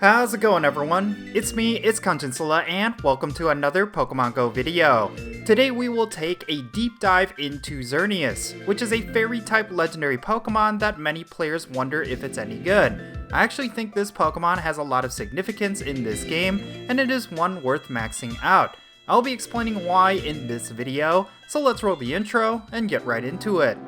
How's it going, everyone? It's me, it's Jinsula, and welcome to another Pokémon Go video. Today we will take a deep dive into Xerneas, which is a Fairy Type Legendary Pokémon that many players wonder if it's any good. I actually think this Pokémon has a lot of significance in this game, and it is one worth maxing out. I'll be explaining why in this video, so let's roll the intro and get right into it.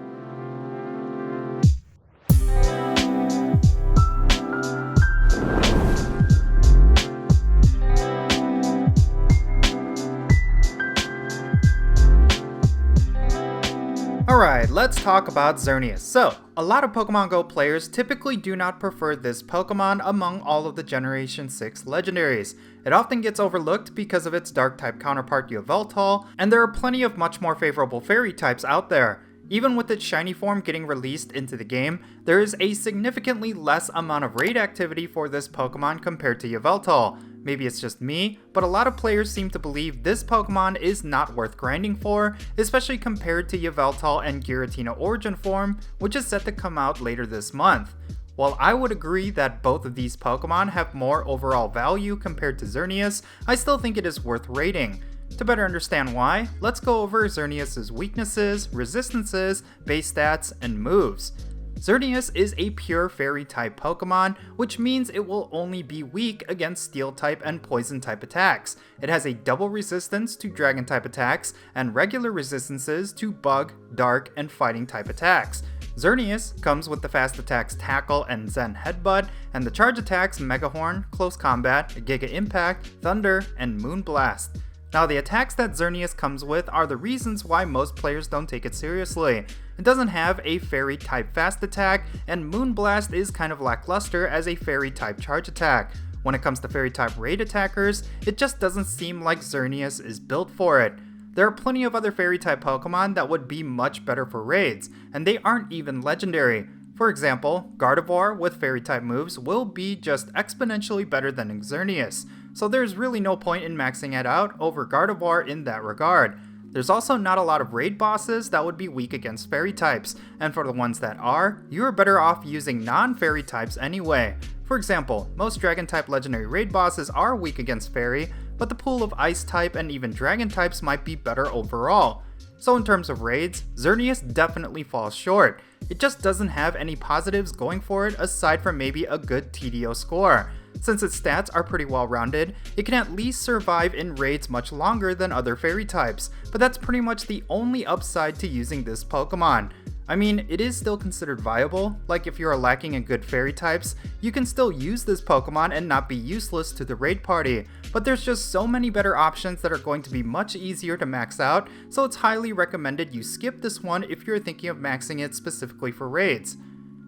Alright, let's talk about Xerneas. So, a lot of Pokemon Go players typically do not prefer this Pokemon among all of the Generation 6 legendaries. It often gets overlooked because of its Dark-type counterpart Yveltal, and there are plenty of much more favorable Fairy types out there. Even with its shiny form getting released into the game, there is a significantly less amount of raid activity for this Pokemon compared to Yveltal. Maybe it's just me, but a lot of players seem to believe this Pokemon is not worth grinding for, especially compared to Yveltal and Giratina Origin form, which is set to come out later this month. While I would agree that both of these Pokemon have more overall value compared to Xerneas, I still think it is worth raiding. To better understand why, let's go over Xerneas' weaknesses, resistances, base stats, and moves. Xerneas is a pure Fairy type Pokemon, which means it will only be weak against Steel type and Poison type attacks. It has a double resistance to Dragon type attacks, and regular resistances to Bug, Dark, and Fighting type attacks. Xerneas comes with the fast attacks Tackle and Zen Headbutt, and the charge attacks Mega Horn, Close Combat, Giga Impact, Thunder, and Moon Blast. Now, the attacks that Xerneas comes with are the reasons why most players don't take it seriously. It doesn't have a Fairy type fast attack, and Moon Blast is kind of lackluster as a Fairy type charge attack. When it comes to Fairy type raid attackers, it just doesn't seem like Xerneas is built for it. There are plenty of other Fairy type Pokemon that would be much better for raids, and they aren't even legendary. For example, Gardevoir with Fairy type moves will be just exponentially better than Xerneas, so there's really no point in maxing it out over Gardevoir in that regard. There's also not a lot of raid bosses that would be weak against Fairy types, and for the ones that are, you are better off using non-Fairy types anyway. For example, most Dragon type legendary raid bosses are weak against Fairy, but the pool of Ice type and even Dragon types might be better overall. So in terms of raids, Xerneas definitely falls short. It just doesn't have any positives going for it aside from maybe a good TDO score. Since its stats are pretty well rounded, it can at least survive in raids much longer than other Fairy types, but that's pretty much the only upside to using this Pokemon. I mean, it is still considered viable, like if you are lacking in good Fairy types, you can still use this Pokemon and not be useless to the raid party, but there's just so many better options that are going to be much easier to max out, so it's highly recommended you skip this one if you're thinking of maxing it specifically for raids.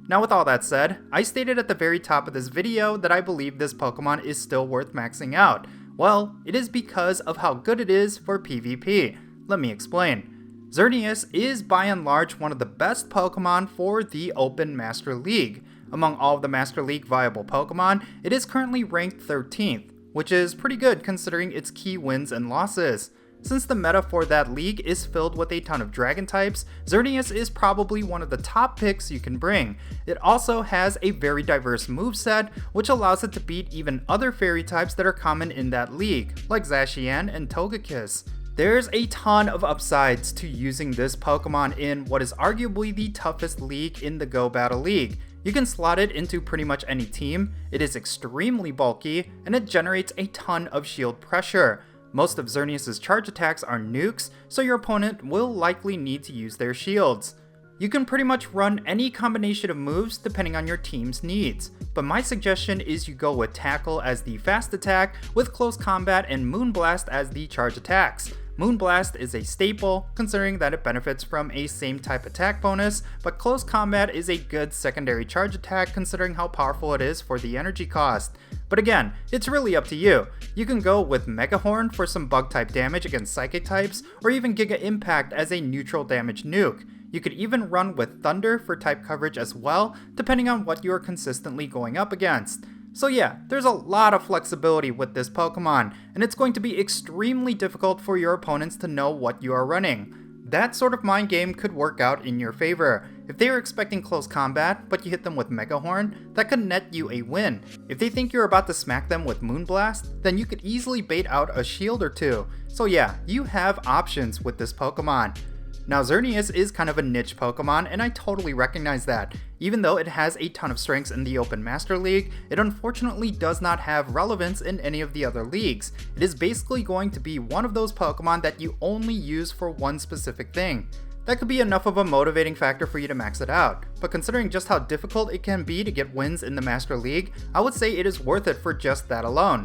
Now, with all that said, I stated at the very top of this video that I believe this Pokemon is still worth maxing out. Well, it is because of how good it is for PvP. Let me explain. Xerneas is by and large one of the best Pokemon for the Open Master League. Among all of the Master League viable Pokemon, it is currently ranked 13th, which is pretty good considering its key wins and losses. Since the meta for that league is filled with a ton of Dragon types, Xerneas is probably one of the top picks you can bring. It also has a very diverse moveset, which allows it to beat even other Fairy types that are common in that league, like Zacian and Togekiss. There's a ton of upsides to using this Pokemon in what is arguably the toughest league in the Go Battle League. You can slot it into pretty much any team, it is extremely bulky, and it generates a ton of shield pressure. Most of Xerneas' charge attacks are nukes, so your opponent will likely need to use their shields. You can pretty much run any combination of moves depending on your team's needs, but my suggestion is you go with Tackle as the fast attack, with Close Combat and Moon Blast as the charge attacks. Moon Blast is a staple, considering that it benefits from a same type attack bonus, but Close Combat is a good secondary charge attack considering how powerful it is for the energy cost. But again, it's really up to you. You can go with Mega Horn for some bug type damage against psychic types, or even Giga Impact as a neutral damage nuke. You could even run with Thunder for type coverage as well, depending on what you are consistently going up against. So yeah, there's a lot of flexibility with this Pokemon, and it's going to be extremely difficult for your opponents to know what you are running. that sort of mind game could work out in your favor. If they are expecting close combat, but you hit them with Mega Horn, that could net you a win. If they think you're about to smack them with Moonblast, then you could easily bait out a shield or two. So yeah, you have options with this Pokemon. Now Xerneas is kind of a niche Pokemon, and I totally recognize that. Even though it has a ton of strengths in the Open Master League, it unfortunately does not have relevance in any of the other leagues. It is basically going to be one of those Pokemon that you only use for one specific thing. That could be enough of a motivating factor for you to max it out, but considering just how difficult it can be to get wins in the Master League, I would say it is worth it for just that alone.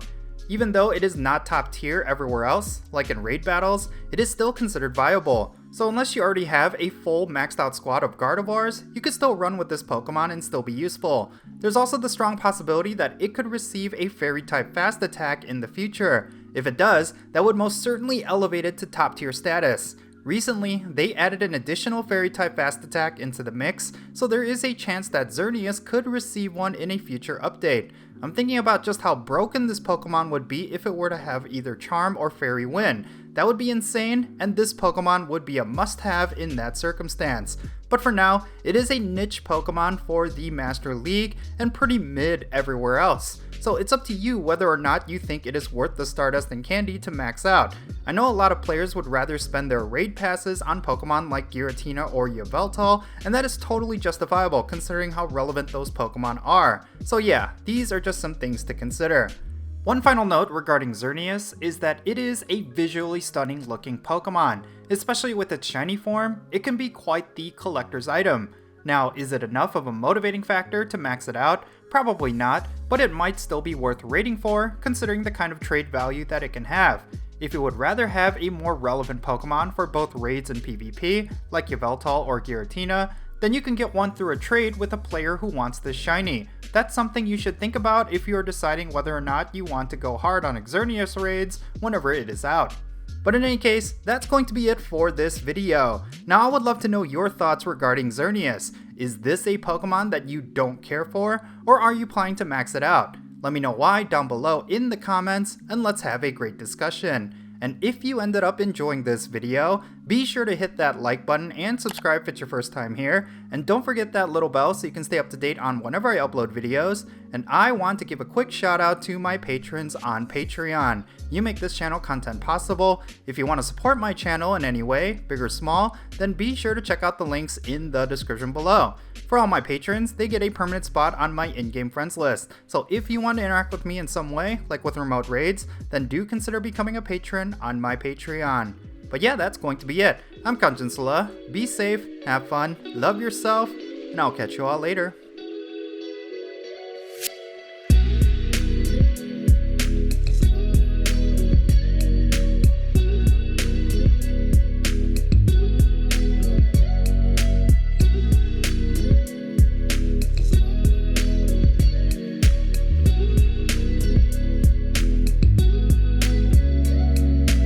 Even though it is not top tier everywhere else, like in raid battles, it is still considered viable. So unless you already have a full maxed out squad of Gardevoirs, you could still run with this Pokemon and still be useful. There's also the strong possibility that it could receive a Fairy type fast attack in the future. If it does, that would most certainly elevate it to top tier status. Recently, they added an additional Fairy type fast attack into the mix, so there is a chance that Xerneas could receive one in a future update. I'm thinking about just how broken this Pokemon would be if it were to have either Charm or Fairy Wind. That would be insane, and this Pokemon would be a must-have in that circumstance. But for now, it is a niche Pokemon for the Master League, and pretty mid everywhere else. So it's up to you whether or not you think it is worth the Stardust and Candy to max out. I know a lot of players would rather spend their raid passes on Pokemon like Giratina or Yveltal, and that is totally justifiable considering how relevant those Pokemon are. So yeah, these are just some things to consider. One final note regarding Xerneas is that it is a visually stunning looking Pokemon. Especially with its shiny form, it can be quite the collector's item. Now, is it enough of a motivating factor to max it out? Probably not, but it might still be worth raiding for, considering the kind of trade value that it can have. If you would rather have a more relevant Pokemon for both raids and PvP, like Yveltal or Giratina, then you can get one through a trade with a player who wants this shiny. That's something you should think about if you are deciding whether or not you want to go hard on Xerneas raids whenever it is out. But in any case, that's going to be it for this video. Now I would love to know your thoughts regarding Xerneas. Is this a Pokemon that you don't care for, or are you planning to max it out? Let me know why down below in the comments, and let's have a great discussion. And if you ended up enjoying this video, be sure to hit that like button and subscribe if it's your first time here. And don't forget that little bell so you can stay up to date on whenever I upload videos. And I want to give a quick shout out to my patrons on Patreon. You make this channel content possible. If you want to support my channel in any way, big or small, then be sure to check out the links in the description below. For all my patrons, they get a permanent spot on my in-game friends list. So if you want to interact with me in some way, like with remote raids, then do consider becoming a patron on my Patreon. But yeah, that's going to be it. I'm Jinsula. Be safe, have fun, love yourself, and I'll catch you all later.